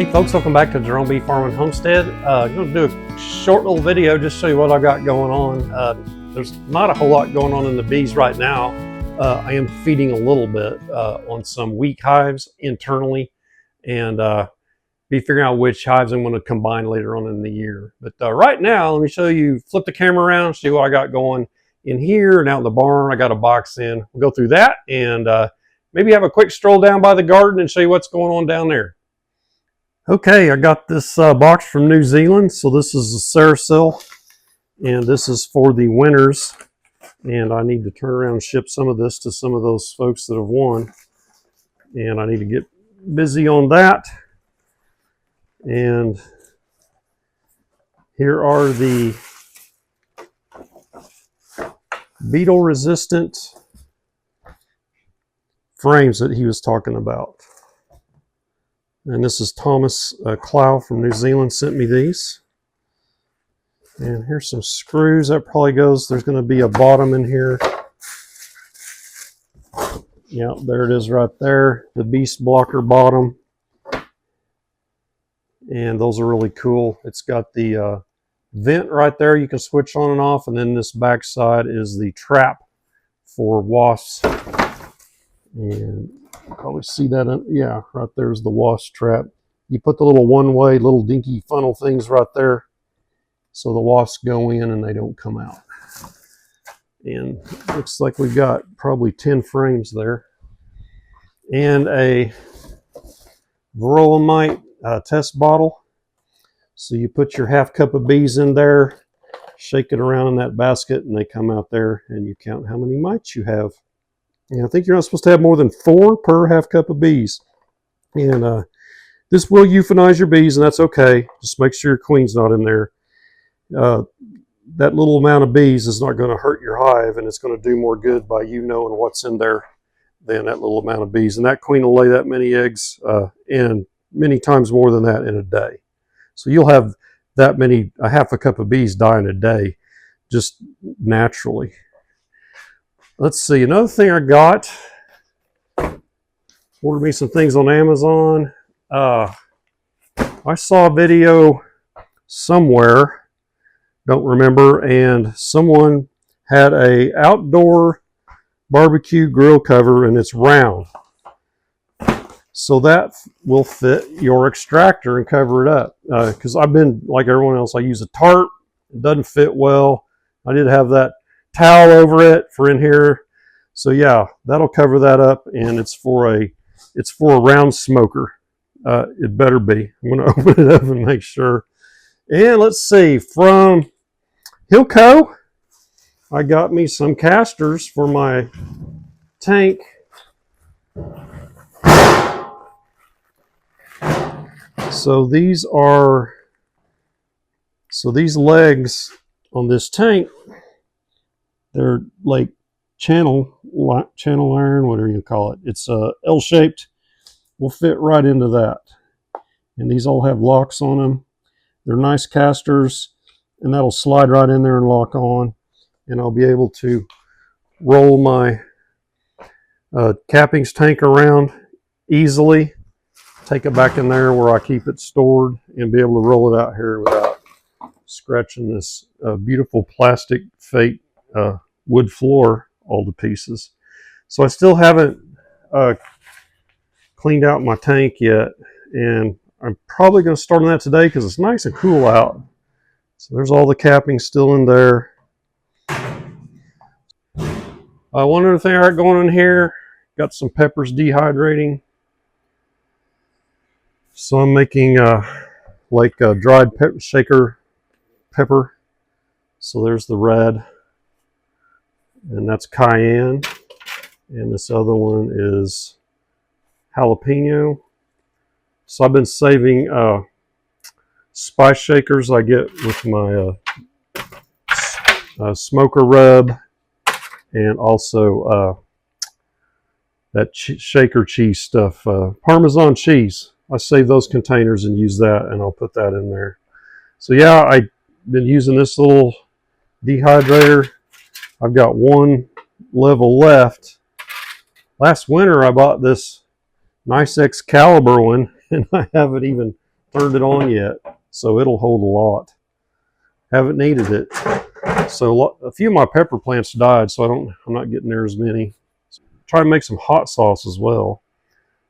Hey folks, welcome back to Jerome Bee Farm and Homestead. I'm going to do a short little video just to show you what I got going on. There's not a whole lot going on in the bees right now. I am feeding a little bit on some weak hives internally, and be figuring out which hives I'm going to combine later on in the year. But right now, let me show you, flip the camera around, see what I got going in here and out in the barn. I got a box in. We'll go through that and maybe have a quick stroll down by the garden and show you what's going on down there. Okay, I got this box from New Zealand. So this is a Ceracell, and this is for the winners. And I need to turn around and ship some of this to some of those folks that have won. And I need to get busy on that. And here are the beetle-resistant frames that he was talking about. And this is Thomas Clow from New Zealand sent me these. And here's some screws. That probably goes, there's going to be a bottom in here. Yeah, there it is right there. The beast blocker bottom. And those are really cool. It's got the vent right there you can switch on and off. And then this back side is the trap for wasps. And you probably see that, yeah, right there's the wasp trap. You put the little one-way, little dinky funnel things right there, so the wasps go in and they don't come out. And looks like we've got probably 10 frames there. And a Varroamite test bottle. So you put your half cup of bees in there, shake it around in that basket, and they come out there, and you count how many mites you have. And I think you're not supposed to have more than 4 per half cup of bees. And this will euphanize your bees, and that's okay. Just make sure your queen's not in there. That little amount of bees is not going to hurt your hive, and it's going to do more good by you knowing what's in there than that little amount of bees. And that queen will lay that many eggs, and many times more than that in a day. So you'll have that many, a half a cup of bees die in a day, just naturally. Let's see, another thing I got, ordered me some things on Amazon. I saw a video somewhere, don't remember, and someone had a outdoor barbecue grill cover, and it's round. So that will fit your extractor and cover it up. Because I've been, like everyone else, I use a tarp. It doesn't fit well. I did have that towel over it for in here. So yeah, that'll cover that up, and it's for a round smoker. It better be. I'm going to open it up and make sure. And let's see, from HillCo, I got me some casters for my tank. So these legs on this tank, they're like channel iron, whatever you call it. It's L-shaped. Will fit right into that. And these all have locks on them. They're nice casters, and that'll slide right in there and lock on. And I'll be able to roll my cappings tank around easily, take it back in there where I keep it stored, and be able to roll it out here without scratching this beautiful plastic fake wood floor all to pieces. So I still haven't cleaned out my tank yet, and I'm probably going to start on that today because it's nice and cool out. So there's all the capping still in there. One other thing I got going on here, got some peppers dehydrating. So I'm making like a dried shaker pepper. So there's the red, and that's cayenne, and this other one is jalapeno. So I've been saving spice shakers I get with my smoker rub, and also that shaker cheese stuff, Parmesan cheese. I save those containers and use that, and I'll put that in there. So yeah, I've been using this little dehydrator. I've got one level left. Last winter I bought this nice Excalibur one, and I haven't even turned it on yet, so it'll hold a lot. Haven't needed it. So a few of my pepper plants died, so I'm not getting there as many. Try to make some hot sauce as well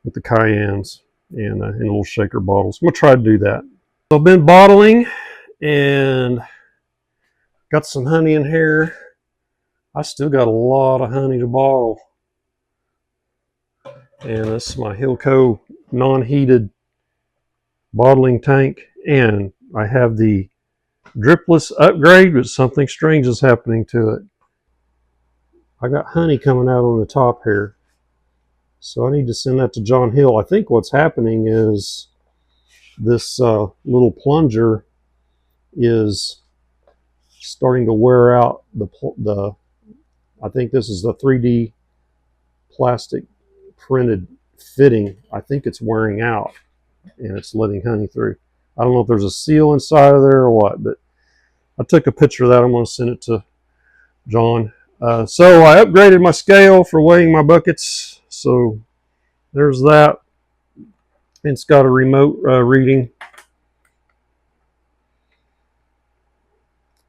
with the cayennes and in little shaker bottles. I'm gonna try to do that. So I've been bottling and got some honey in here. I still got a lot of honey to bottle. And this is my HillCo non-heated bottling tank. And I have the dripless upgrade, but something strange is happening to it. I got honey coming out on the top here. So I need to send that to John Hill. I think what's happening is this little plunger is starting to wear out the I think this is the 3D plastic printed fitting. I think it's wearing out and it's letting honey through. I don't know if there's a seal inside of there or what, but I took a picture of that. I'm going to send it to John. So I upgraded my scale for weighing my buckets. So there's that. It's got a remote reading.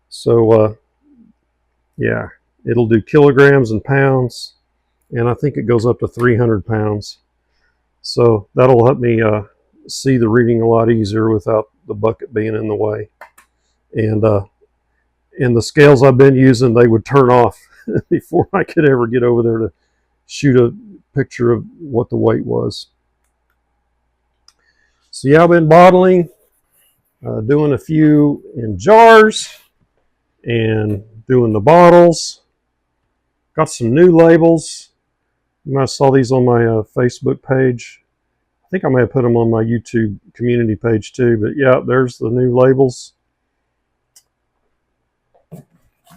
So yeah, it'll do kilograms and pounds, and I think it goes up to 300 pounds. So that'll help me see the reading a lot easier without the bucket being in the way. And the scales I've been using, they would turn off before I could ever get over there to shoot a picture of what the weight was. So yeah, I've been bottling, doing a few in jars and doing the bottles. Got some new labels. You might have saw these on my Facebook page. I think I may have put them on my YouTube community page too, but yeah, there's the new labels.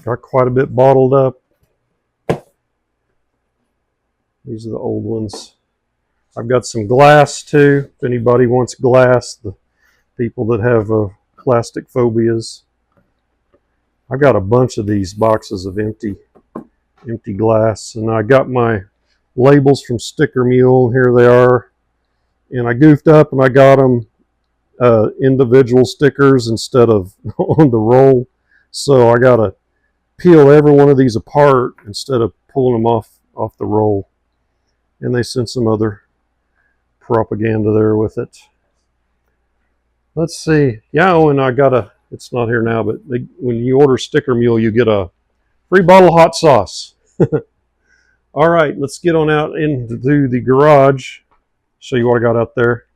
Got quite a bit bottled up. These are the old ones. I've got some glass too, if anybody wants glass, the people that have plastic phobias. I've got a bunch of these boxes of empty glass, and I got my labels from Sticker Mule. Here they are. And I goofed up and I got them individual stickers instead of on the roll. So I got to peel every one of these apart instead of pulling them off the roll. And they sent some other propaganda there with it. Let's see. Yeah, oh, and I got it's not here now, but when you order Sticker Mule, you get a free bottle of hot sauce. All right, let's get on out into the garage. Show you what I got out there.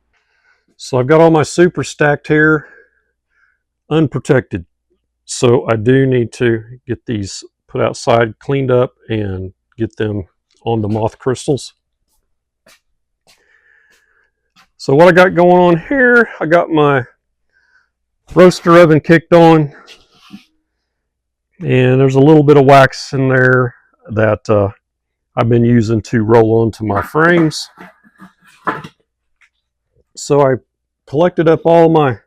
So I've got all my super stacked here, unprotected. So I do need to get these put outside, cleaned up, and get them on the moth crystals. So what I got going on here, I got my roaster oven kicked on, and there's a little bit of wax in there that I've been using to roll onto my frames. So I collected up all my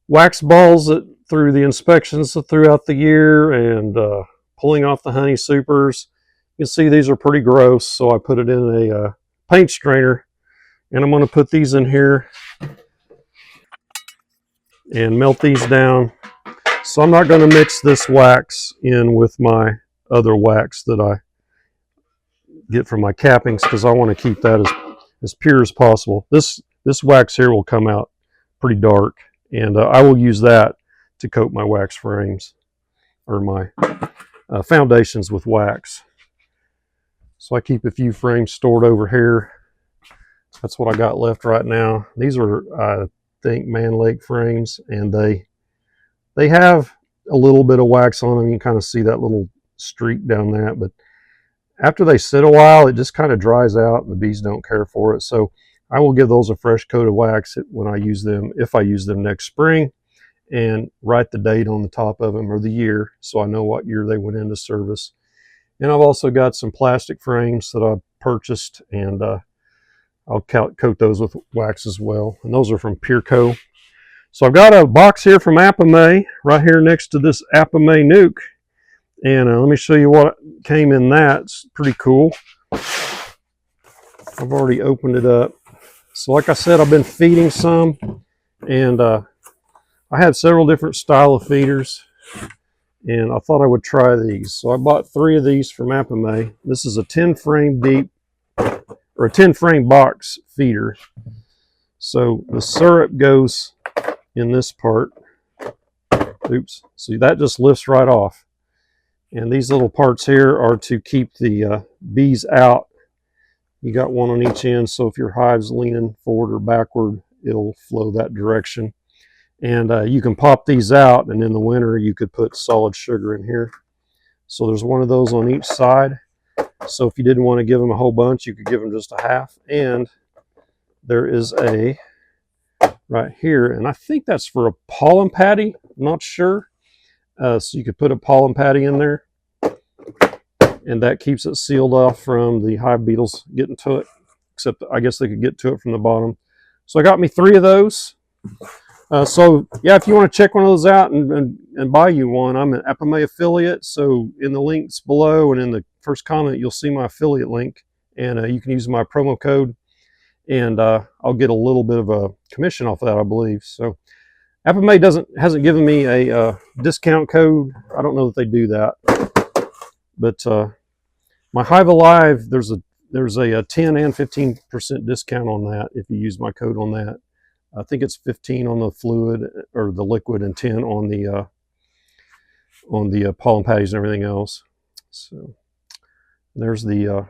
wax balls through the inspections throughout the year and pulling off the honey supers. You can see these are pretty gross, so I put it in a paint strainer, and I'm going to put these in here and melt these down. So I'm not going to mix this wax in with my other wax that I get from my cappings, because I want to keep that as pure as possible. This wax here will come out pretty dark, and I will use that to coat my wax frames or my foundations with wax. So I keep a few frames stored over here. That's what I got left right now. These are, I think, Man Lake frames, and they have a little bit of wax on them. You can kind of see that little streak down that, but after they sit a while, it just kind of dries out and the bees don't care for it. So I will give those a fresh coat of wax when I use them, if I use them next spring, and write the date on the top of them or the year, so I know what year they went into service. And I've also got some plastic frames that I purchased, and I'll coat those with wax as well. And those are from Pear Tree. So I've got a box here from Apimaye right here next to this Apimaye nuke. And let me show you what came in that. It's pretty cool. I've already opened it up. So like I said, I've been feeding some, And I had several different style of feeders, and I thought I would try these. So I bought 3 of these from Apimaye. This is a 10 frame deep, or a 10 frame box feeder. So the syrup goes in this part. Oops. See, that just lifts right off. And these little parts here are to keep the bees out. You got one on each end, so if your hive's leaning forward or backward, it'll flow that direction. And you can pop these out, and in the winter you could put solid sugar in here. So there's one of those on each side. So if you didn't want to give them a whole bunch, you could give them just a half. And there is a right here, and I think that's for a pollen patty. I'm not sure. So you could put a pollen patty in there, and that keeps it sealed off from the hive beetles getting to it, except I guess they could get to it from the bottom. So I got me 3 of those. So yeah, if you want to check one of those out and buy you one, I'm an Apimaye affiliate. So in the links below and in the first comment, you'll see my affiliate link, and you can use my promo code, and I'll get a little bit of a commission off of that, I believe. So Apimaye hasn't given me a discount code. I don't know that they do that, but my Hive Alive, there's a 10 and 15% discount on that if you use my code on that. I think it's 15 on the fluid or the liquid, and 10 on the pollen patties and everything else. So there's the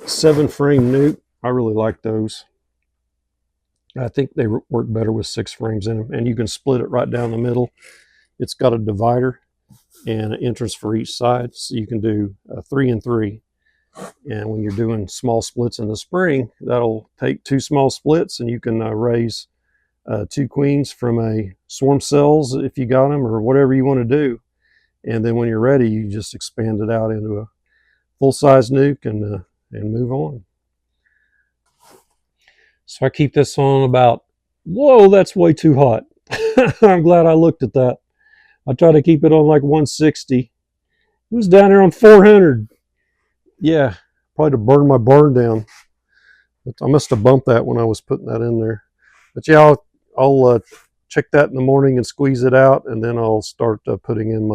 7 frame nuke. I really like those. I think they work better with 6 frames in them, and you can split it right down the middle. It's got a divider and an entrance for each side, so you can do 3 and 3. And when you're doing small splits in the spring, that'll take 2 small splits, and you can raise 2 queens from a swarm cells if you got them, or whatever you want to do. And then when you're ready, you just expand it out into a full-size nuke and move on. So I keep this on about, whoa, that's way too hot. I'm glad I looked at that. I try to keep it on like 160. It was down there on 400. Yeah, probably to burn my barn down. But I must have bumped that when I was putting that in there. But yeah, I'll check that in the morning and squeeze it out, and then I'll start putting in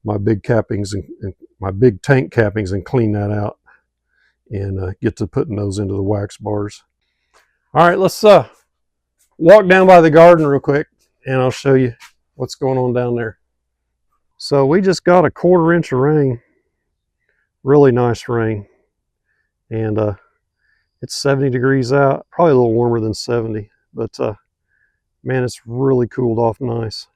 my big cappings and my big tank cappings and clean that out, and get to putting those into the wax bars. All right, let's walk down by the garden real quick, and I'll show you what's going on down there. So we just got a 1/4 inch of rain. Really nice rain, and it's 70 degrees out, probably a little warmer than 70, but man, it's really cooled off nice.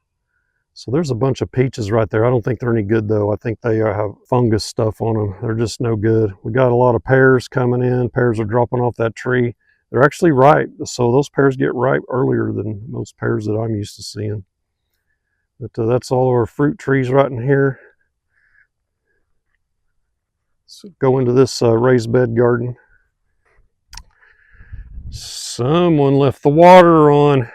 So there's a bunch of peaches right there. I don't think they're any good though. I think they have fungus stuff on them. They're just no good. We got a lot of pears coming in. Pears are dropping off that tree. They're actually ripe, so those pears get ripe earlier than most pears that I'm used to seeing. But that's all our fruit trees right in here. So go into this raised bed garden. Someone left the water on.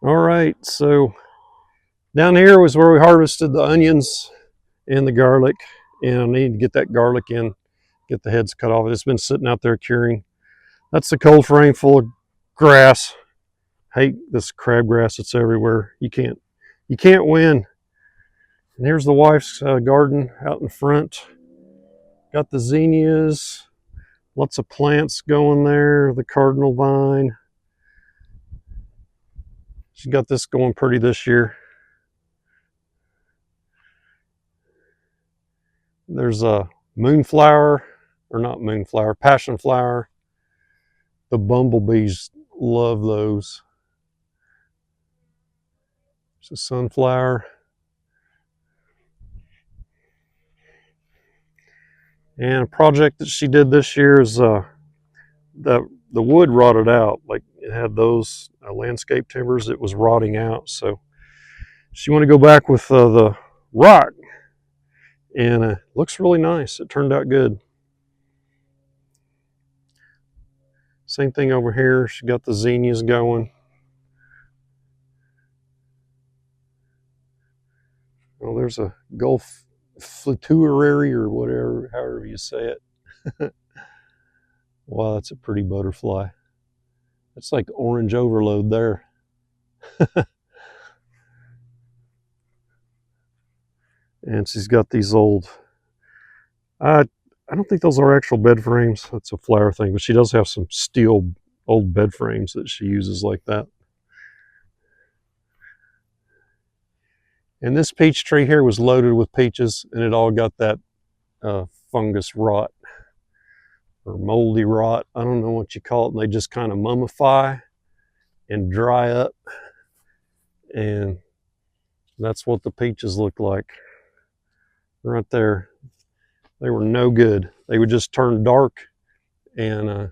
All right, so down here was where we harvested the onions and the garlic, and I need to get that garlic in, get the heads cut off. It's been sitting out there curing. That's the cold frame full of grass. Hate this crabgrass that's everywhere. You can't win. And here's the wife's garden out in front. Got the zinnias, lots of plants going there, the cardinal vine. She's got this going pretty this year. There's a moonflower, or not moonflower, passion flower. The bumblebees love those. It's a sunflower. And a project that she did this year is the wood rotted out. Like it had those landscape timbers, it was rotting out. So she wanted to go back with the rock, and it looks really nice. It turned out good. Same thing over here. She got the zinnias going. Oh, there's a Gulf flutuary or whatever, however you say it. Wow, that's a pretty butterfly. It's like orange overload there. And she's got these old, I don't think those are actual bed frames. That's a flower thing, but she does have some steel old bed frames that she uses like that. And this peach tree here was loaded with peaches, and it all got that fungus rot or moldy rot. I don't know what you call it. And they just kind of mummify and dry up, and that's what the peaches look like right there. They were no good. They would just turn dark, and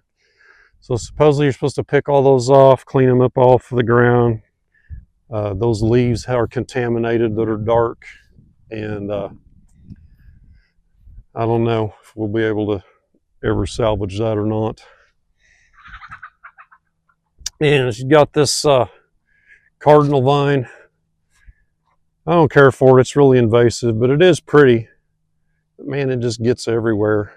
so supposedly you're supposed to pick all those off, clean them up off the ground. Those leaves are contaminated that are dark, and I don't know if we'll be able to ever salvage that or not. And she's got this cardinal vine. I don't care for it. It's really invasive, but it is pretty. But man, it just gets everywhere.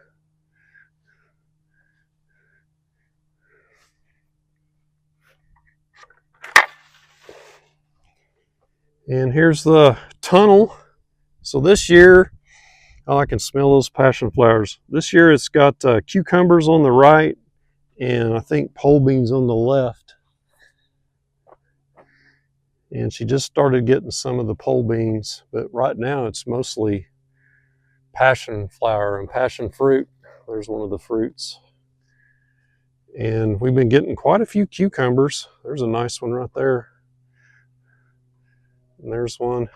And here's the tunnel. So this year, oh, I can smell those passion flowers. This year it's got cucumbers on the right, and I think pole beans on the left. And she just started getting some of the pole beans, but right now it's mostly passion flower and passion fruit. There's one of the fruits. And we've been getting quite a few cucumbers. There's a nice one right there. And there's one.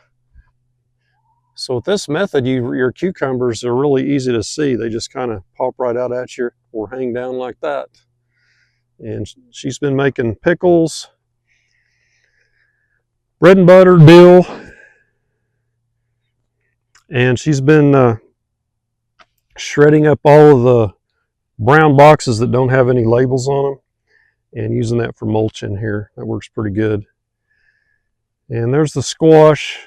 So with this method, your cucumbers are really easy to see. They just kind of pop right out at you or hang down like that. And she's been making pickles, bread and butter, dill, and she's been shredding up all of the brown boxes that don't have any labels on them and using that for mulching here. That works pretty good. And there's the squash,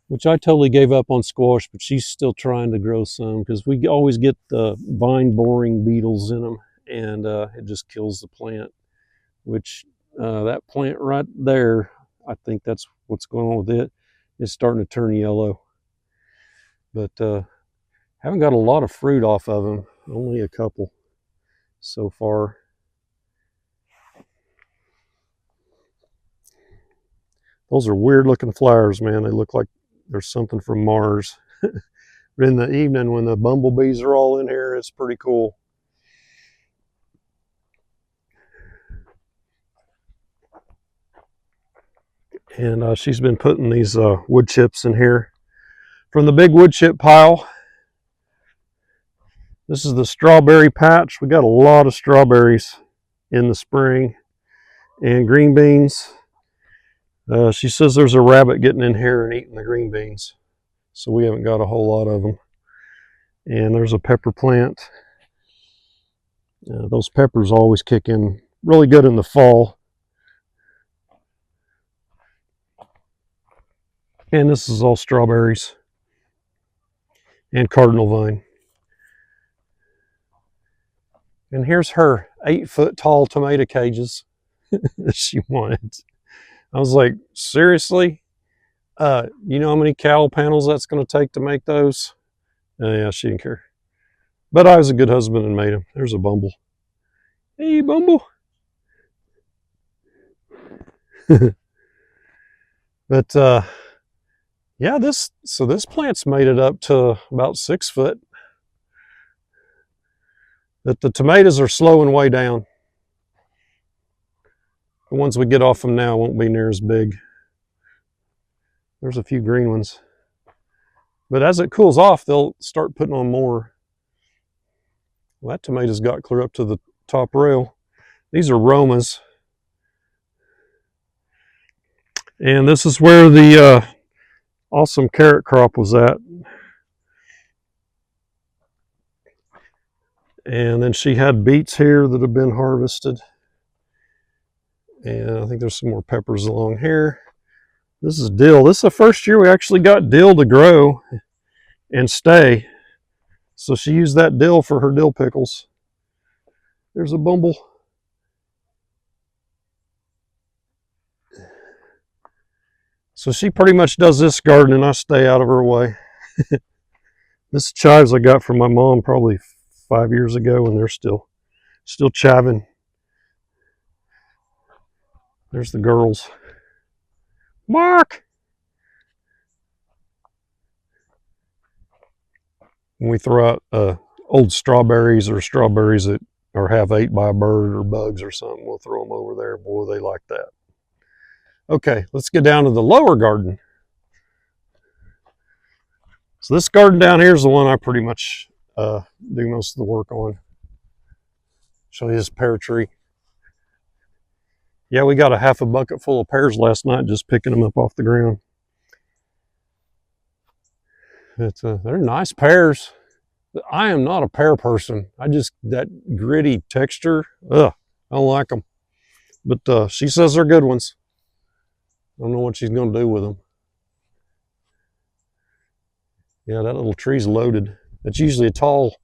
which I totally gave up on squash, but she's still trying to grow some because we always get the vine boring beetles in them, and it just kills the plant, which that plant right there, I think that's what's going on with it. It's starting to turn yellow. But haven't got a lot of fruit off of them, only a couple so far. Those are weird looking flowers, man. They look like there's something from Mars. But in the evening when the bumblebees are all in here, it's pretty cool. And she's been putting these wood chips in here from the big wood chip pile. This is the strawberry patch. We got a lot of strawberries in the spring, and green beans. She says there's a rabbit getting in here and eating the green beans, so we haven't got a whole lot of them. And there's a pepper plant. Those peppers always kick in really good in the fall. And this is all strawberries and cardinal vine. And here's her 8-foot tall tomato cages that she wanted. I was like, seriously? You know how many cowl panels that's going to take to make those? Yeah, she didn't care. But I was a good husband and made them. There's a Bumble. Hey, Bumble. But yeah, this plant's made it up to about 6 foot. But the tomatoes are slowing way down. The ones we get off them now won't be near as big. There's a few green ones. But as it cools off, they'll start putting on more. Well, that tomato's got clear up to the top rail. These are Romas. And this is where the awesome carrot crop was at. And then she had beets here that have been harvested. And I think there's some more peppers along here. This is dill. This is the first year we actually got dill to grow and stay. So she used that dill for her dill pickles. There's a bumble. So she pretty much does this garden and I stay out of her way. This chives I got from my mom probably 5 years ago, and they're still chiving. There's the girls. Mark! When we throw out old strawberries or strawberries that are half ate by a bird or bugs or something, we'll throw them over there. Boy, they like that. Okay, let's get down to the lower garden. So this garden down here is the one I pretty much do most of the work on. Show you this pear tree. Yeah, we got a half a bucket full of pears last night just picking them up off the ground. They're nice pears. I am not a pear person. That gritty texture, ugh, I don't like them. But she says they're good ones. I don't know what she's going to do with them. Yeah, that little tree's loaded. It's usually a tall,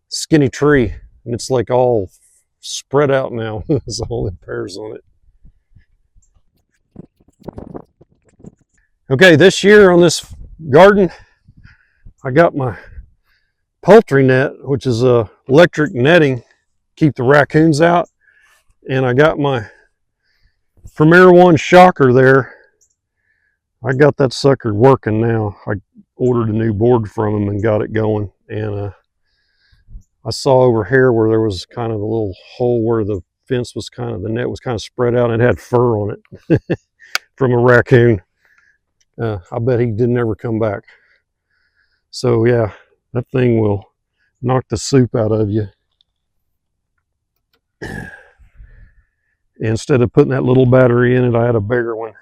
skinny tree, and it's like all spread out now. There's all the pears on it. Okay, this year on this garden, I got my Poultry Net, which is electric netting, keep the raccoons out, and I got my Premier One shocker there. I got that sucker working now. I ordered a new board from him and got it going, and I saw over here where there was kind of a little hole where the fence was the net was kind of spread out, and it had fur on it from a raccoon. I bet he didn't ever come back. So yeah, that thing will knock the soup out of you. Instead of putting that little battery in it, I had a bigger one.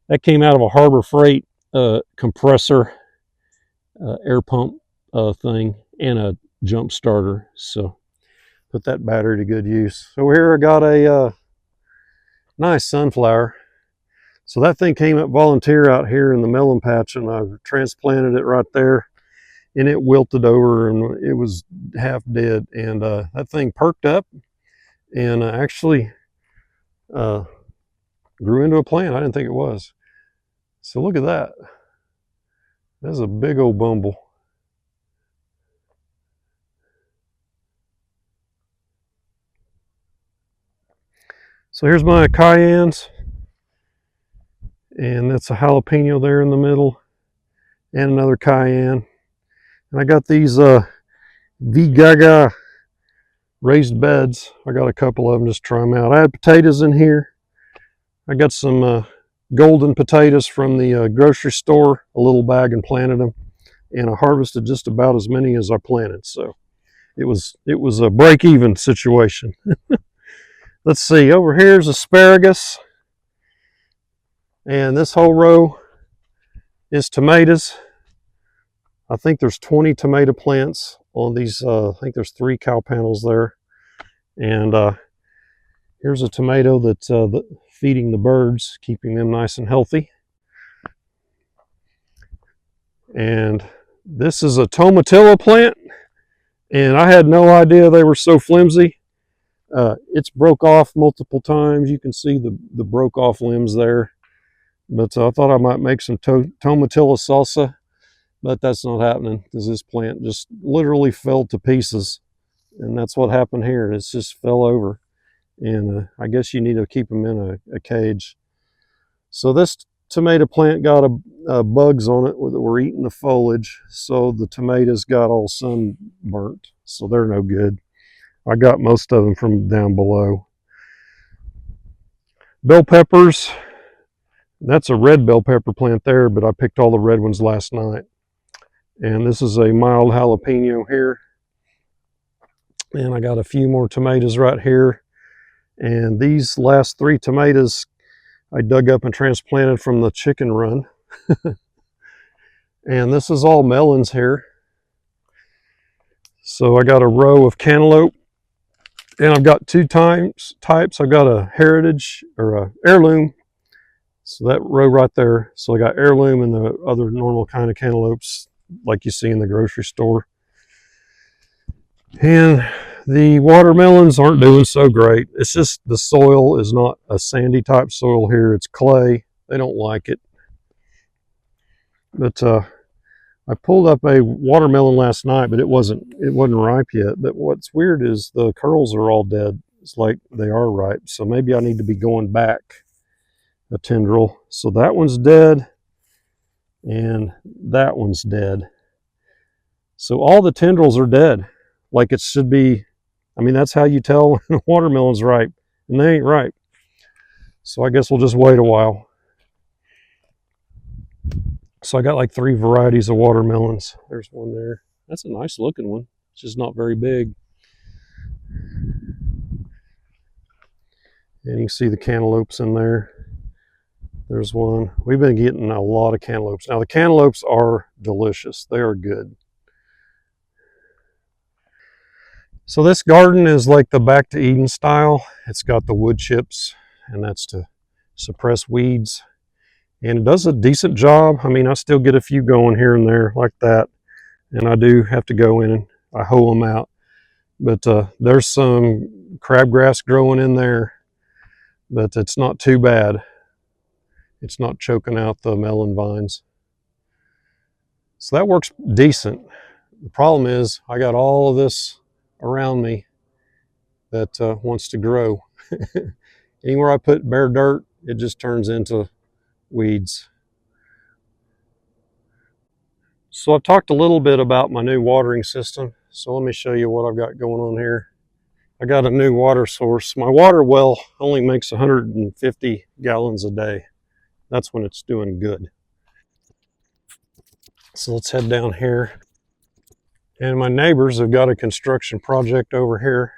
That came out of a Harbor Freight compressor, air pump thing, and a jump starter. So put that battery to good use. So here I got a nice sunflower. So that thing came up volunteer out here in the melon patch, and I transplanted it right there, and it wilted over and it was half dead. And that thing perked up and actually grew into a plant. I didn't think it was. So look at that. That's a big old bumble. So here's my cayennes, and that's a jalapeno there in the middle, and another cayenne. And I got these V-Gaga raised beds. I got a couple of them, just try them out. I had potatoes in here. I got some golden potatoes from the grocery store, a little bag, and planted them. And I harvested just about as many as I planted. So it was a break-even situation. Let's see, over here's asparagus. And this whole row is tomatoes. I think there's 20 tomato plants on these. I think there's 3 cow panels there. And here's a tomato that's feeding the birds, keeping them nice and healthy. And this is a tomatillo plant, and I had no idea they were so flimsy. It's broke off multiple times. You can see the broke off limbs there. But I thought I might make some tomatillo salsa, but that's not happening because this plant just literally fell to pieces. And that's what happened here. It just fell over. And I guess you need to keep them in a cage. So this tomato plant got bugs on it that were eating the foliage. So the tomatoes got all sunburnt. So they're no good. I got most of them from down below. Bell peppers. That's a red bell pepper plant there, but I picked all the red ones last night. And this is a mild jalapeno here. And I got a few more tomatoes right here. And these last 3 tomatoes I dug up and transplanted from the chicken run. And this is all melons here. So I got a row of cantaloupe. And I've got 2 types. I've got a heritage or a heirloom. So that row right there. So I got heirloom and the other normal kind of cantaloupes like you see in the grocery store. And the watermelons aren't doing so great. It's just the soil is not a sandy type soil here. It's clay. They don't like it. But I pulled up a watermelon last night, but it wasn't ripe yet. But what's weird is the kernels are all dead. It's like they are ripe. So maybe I need to be going back a tendril. So that one's dead and that one's dead. So all the tendrils are dead. Like it should be. I mean, that's how you tell when a watermelon's ripe, and they ain't ripe. So I guess we'll just wait a while. So I got like 3 varieties of watermelons. There's one there. That's a nice looking one. It's just not very big. And you can see the cantaloupes in there. There's one. We've been getting a lot of cantaloupes. Now the cantaloupes are delicious. They are good. So this garden is like the Back to Eden style. It's got the wood chips, and that's to suppress weeds. And it does a decent job. I mean, I still get a few going here and there like that. And I do have to go in and I hoe them out. But there's some crabgrass growing in there, but it's not too bad. It's not choking out the melon vines. So that works decent. The problem is I got all of this around me that wants to grow. Anywhere I put bare dirt, it just turns into weeds. So I've talked a little bit about my new watering system. So let me show you what I've got going on here. I got a new water source. My water well only makes 150 gallons a day. That's when it's doing good. So let's head down here. And my neighbors have got a construction project over here.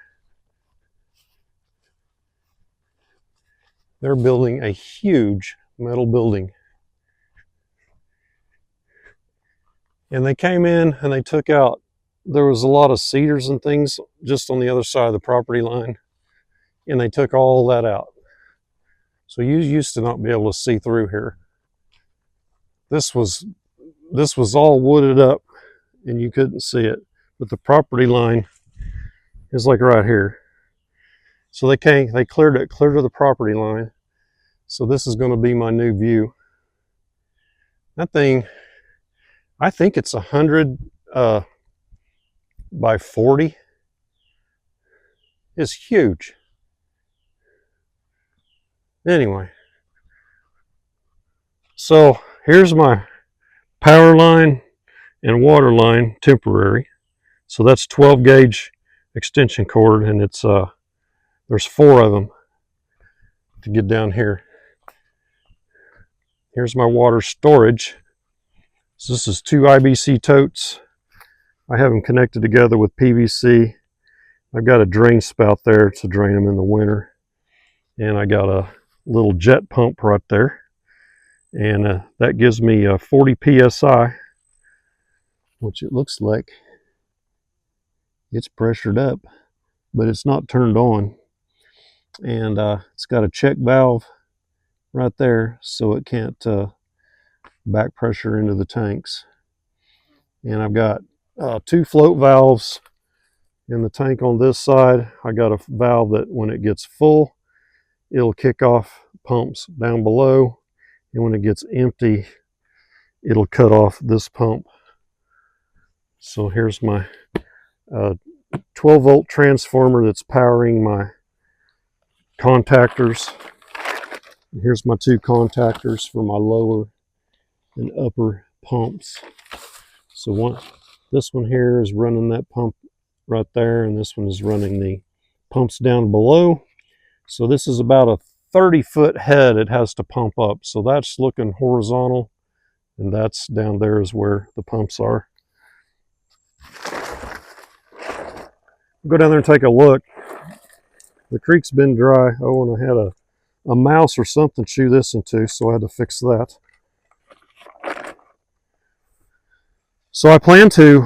They're building a huge metal building. And they came in and they took out, there was a lot of cedars and things just on the other side of the property line. And they took all that out. So you used to not be able to see through here. This was all wooded up and you couldn't see it. But the property line is like right here. So they cleared it clear to the property line. So this is going to be my new view. That thing, I think it's 100 by 40. It's huge. Anyway, so here's my power line and water line temporary. So that's 12 gauge extension cord, and it's there's 4 of them to get down here. Here's my water storage. So this is 2 IBC totes. I have them connected together with PVC. I've got a drain spout there to drain them in the winter. And I got a little jet pump right there. And that gives me 40 PSI, which it looks like it's pressured up, but it's not turned on. And it's got a check valve right there, so it can't back pressure into the tanks. And I've got 2 float valves in the tank on this side. I got a valve that when it gets full, it'll kick off pumps down below, and when it gets empty, it'll cut off this pump. So here's my 12 volt transformer that's powering my contactors. Here's my 2 contactors for my lower and upper pumps. So this one here is running that pump right there, and this one is running the pumps down below. So this is about a 30-foot head it has to pump up. So that's looking horizontal, and that's down there is where the pumps are. Go down there and take a look. The creek's been dry. Oh, and I had a mouse or something chew this into, so I had to fix that. So I plan to,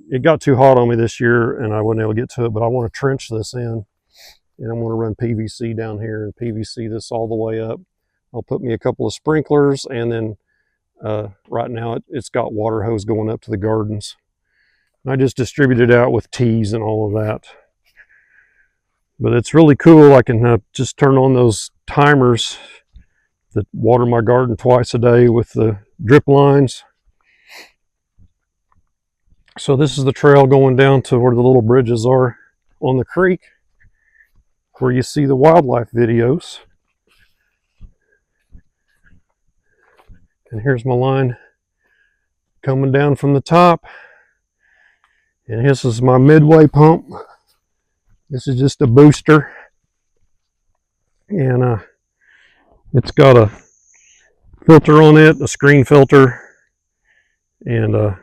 it got too hot on me this year and I wasn't able to get to it, but I want to trench this in, and I'm going to run PVC down here and PVC this all the way up. I'll put me a couple of sprinklers, and then right now it's got water hose going up to the gardens. I just distribute it out with teas and all of that. But it's really cool. I can just turn on those timers that water my garden twice a day with the drip lines. So this is the trail going down to where the little bridges are on the creek, where you see the wildlife videos. And here's my line coming down from the top. And this is my midway pump. This is just a booster. And it's got a filter on it, a screen filter. And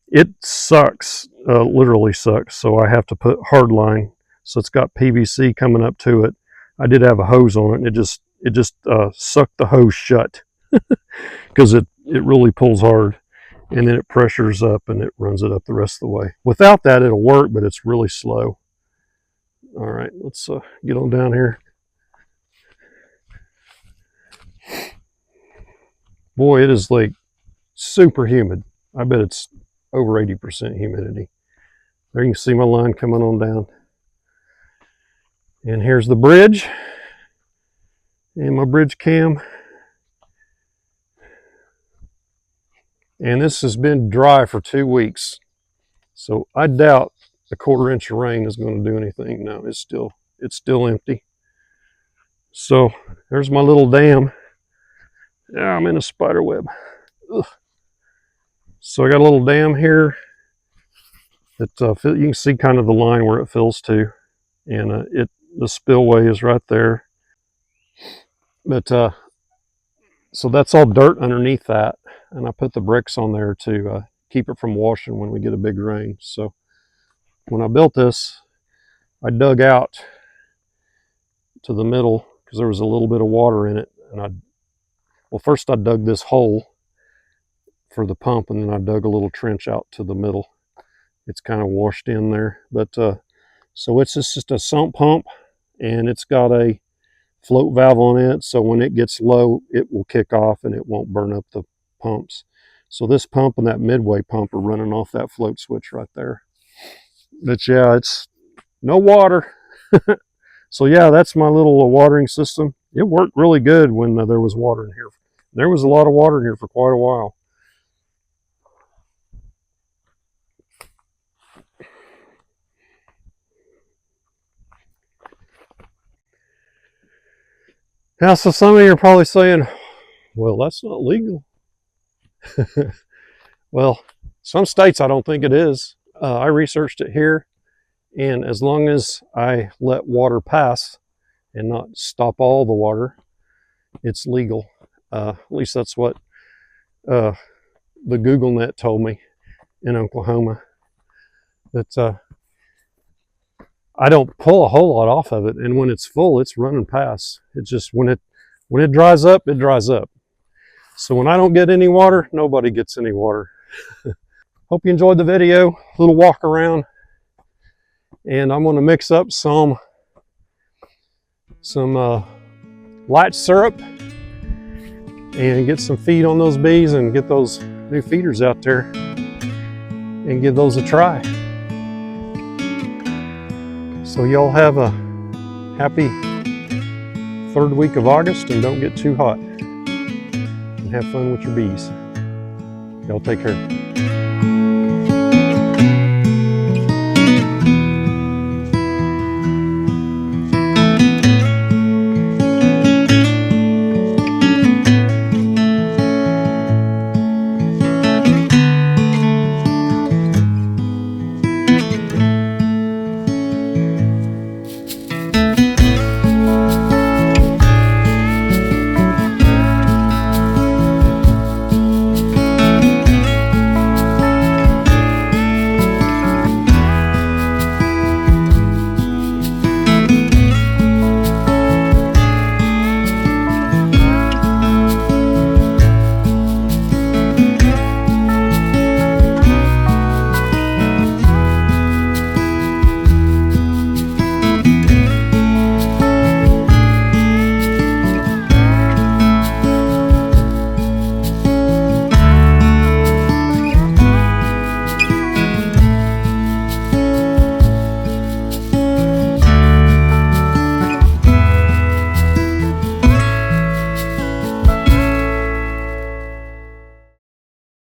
it sucks, literally sucks. So I have to put hard line. So it's got PVC coming up to it. I did have a hose on it, and it just sucked the hose shut because it really pulls hard, and then it pressures up and it runs it up the rest of the way. Without that, it'll work, but it's really slow. All right, let's get on down here. Boy, it is like super humid. I bet it's over 80% humidity. There you can see my line coming on down. And here's the bridge and my bridge cam. And this has been dry for 2 weeks. So I doubt a 1/4 inch of rain is going to do anything. No, it's still empty. So there's my little dam. Yeah, I'm in a spider web. Ugh. So I got a little dam here that you can see kind of the line where it fills to, and the spillway is right there. But so that's all dirt underneath that, and I put the bricks on there to keep it from washing when we get a big rain. So when I built this, I dug out to the middle because there was a little bit of water in it, and first I dug this hole for the pump, and then I dug a little trench out to the middle. It's kind of washed in there, but so it's just a sump pump, and it's got a float valve on it, so when it gets low it will kick off and it won't burn up the pumps. So this pump and that midway pump are running off that float switch right there. But yeah, it's no water. So yeah, that's my little watering system. It worked really good when there was water in here. There was a lot of water in here for quite a while. Now, so some of you are probably saying, well, that's not legal. Well, some states I don't think it is. I researched it here, and as long as I let water pass and not stop all the water, it's legal. At least that's what the Google Net told me in Oklahoma. That I don't pull a whole lot off of it, and when it's full, it's running past. It's just when it dries up, it dries up. So when I don't get any water, nobody gets any water. Hope you enjoyed the video, little walk around, and I'm going to mix up some light syrup and get some feed on those bees and get those new feeders out there and give those a try. So y'all have a happy 3rd week of August, and don't get too hot, and have fun with your bees. Y'all take care.